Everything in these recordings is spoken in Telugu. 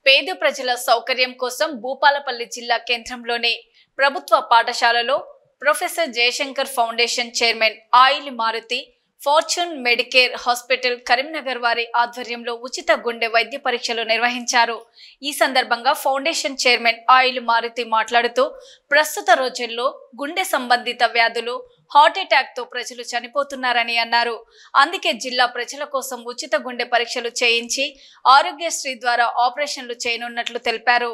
పేద ప్రజల సౌకర్యం కోసం భూపాలపల్లి జిల్లా కేంద్రంలోని ప్రభుత్వ పాఠశాలలో ప్రొఫెసర్ జయశంకర్ ఫౌండేషన్ చైర్మన్ ఆయిల్ Maruthi fortune medicare hospital Karimnagar వారి ఆధ్వర్యంలో ఉచిత గుండె వైద్య పరీక్షలు నిర్వహించారు। ఈ సందర్భంగా ఫౌండేషన్ చైర్మన్ ఆయిల్ మారుతి మాట్లాడుతూ ప్రస్తుత రోజుల్లో గుండె సంబంధిత వ్యాధులు హార్ట్ అటాక్ తో ప్రజలు చనిపోతున్నారని అన్నారు। అందుకే జిల్లా ప్రజల కోసం ఉచిత గుండె పరీక్షలు చేయించి ఆరోగ్యశ్రీ ద్వారా ఆపరేషన్లు చేయనున్నట్లు తెలిపారు।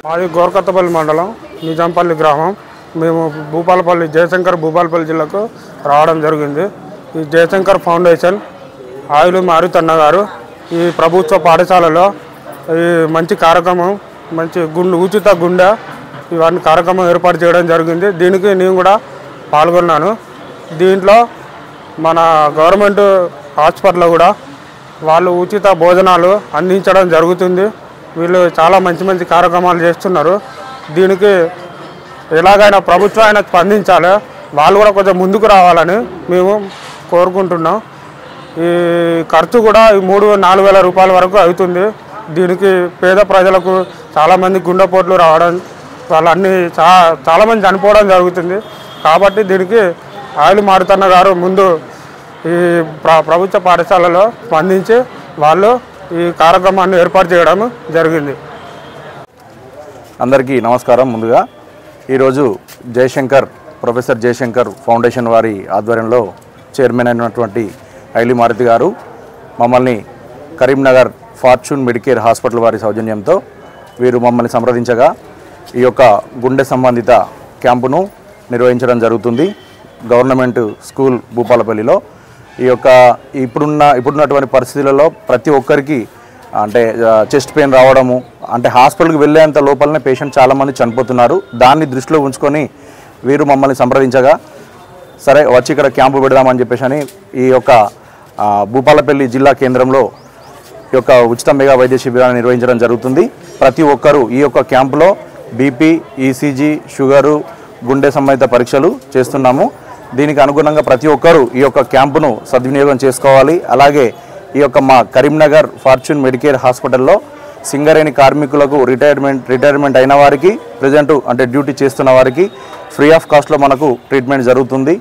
మాది గోర్కత్తపల్లి మండలం నిజాంపల్లి గ్రామం। మేము భూపాలపల్లి జయశంకర్ భూపాలపల్లి జిల్లాకు రావడం జరిగింది। ఈ జయశంకర్ ఫౌండేషన్ ఆయిల్ మారుతి అన్న గారు ఈ ప్రభుత్వ పాఠశాలలో ఈ మంచి కార్యక్రమం ఉచిత గుండె ఇవన్నీ కార్యక్రమం ఏర్పాటు చేయడం జరిగింది। దీనికి నేను కూడా పాల్గొన్నాను। దీంట్లో మన గవర్నమెంట్ హాస్పిటల్లో కూడా వాళ్ళు ఉచిత భోజనాలు అందించడం జరుగుతుంది। వీళ్ళు చాలా మంచి కార్యక్రమాలు చేస్తున్నారు। దీనికి ఎలాగైనా ప్రభుత్వం అయినా స్పందించాలి, వాళ్ళు కూడా కొంచెం ముందుకు రావాలని మేము కోరుకుంటున్నాం। ఈ ఖర్చు కూడా 3-4 వేల రూపాయల వరకు అవుతుంది। దీనికి పేద ప్రజలకు చాలామంది గుండెపోట్లు రావడం వాళ్ళన్నీ చాలామంది చనిపోవడం జరుగుతుంది। కాబట్టి దీనికి ఆయిల్ మారుతన్న గారు ముందు ఈ ప్రభుత్వ పాఠశాలలో స్పందించి వాళ్ళు ఈ కార్యక్రమాన్ని ఏర్పాటు చేయడం జరిగింది। అందరికీ నమస్కారం। ముందుగా ఈరోజు ప్రొఫెసర్ జయశంకర్ ఫౌండేషన్ వారి ఆధ్వర్యంలో చైర్మన్ అయినటువంటి ఆయిల్ మారుతి గారు మమ్మల్ని కరీంనగర్ ఫార్చ్యూన్ మెడికేర్ హాస్పిటల్ వారి సౌజన్యంతో వీరు మమ్మల్ని సంప్రదించగా ఈ యొక్క గుండె సంబంధిత క్యాంపును నిర్వహించడం జరుగుతుంది గవర్నమెంట్ స్కూల్ భూపాలపల్లిలో। ఈ యొక్క ఇప్పుడున్నటువంటి పరిస్థితులలో ప్రతి ఒక్కరికి అంటే చెస్ట్ పెయిన్ రావడము అంటే హాస్పిటల్కి వెళ్ళేంత లోపలనే పేషెంట్ చాలామంది చనిపోతున్నారు। దాన్ని దృష్టిలో ఉంచుకొని వీరు మమ్మల్ని సంప్రదించగా సరే వచ్చి ఇక్కడ క్యాంపు పెడదామని చెప్పేసి ఈ యొక్క భూపాలపల్లి జిల్లా కేంద్రంలో ఈ యొక్క ఉచిత మెగా వైద్య శిబిరాన్ని నిర్వహించడం జరుగుతుంది। ప్రతి ఒక్కరూ ఈ యొక్క క్యాంపులో బీపీ, ఈసీజీ, షుగరు, గుండె సంబంధిత పరీక్షలు చేస్తున్నాము। దీనికి అనుగుణంగా ప్రతి ఒక్కరూ ఈ యొక్క క్యాంపును సద్వినియోగం చేసుకోవాలి। అలాగే ఈ యొక్క మా కరీంనగర్ ఫార్చ్యూన్ మెడికేర్ హాస్పిటల్లో సింగరేణి కార్మికులకు రిటైర్మెంట్ అయిన వారికి ప్రజెంట్ అంటే డ్యూటీ చేస్తున్న వారికి ఫ్రీ ఆఫ్ కాస్ట్లో మనకు ట్రీట్మెంట్ జరుగుతుంది।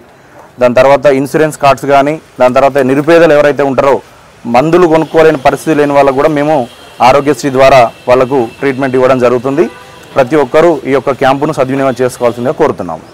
దాని తర్వాత ఇన్సూరెన్స్ కార్డ్స్ కానీ దాని తర్వాత నిరుపేదలు ఎవరైతే ఉంటారో మందులు కొనుక్కోలేని పరిస్థితి లేని వాళ్ళకు కూడా మేము ఆరోగ్యశ్రీ ద్వారా వాళ్ళకు ట్రీట్మెంట్ ఇవ్వడం జరుగుతుంది। ప్రతి ఒక్కరూ ఈ యొక్క క్యాంపును సద్వినియోగం చేసుకోవాల్సిందిగా కోరుతున్నాము।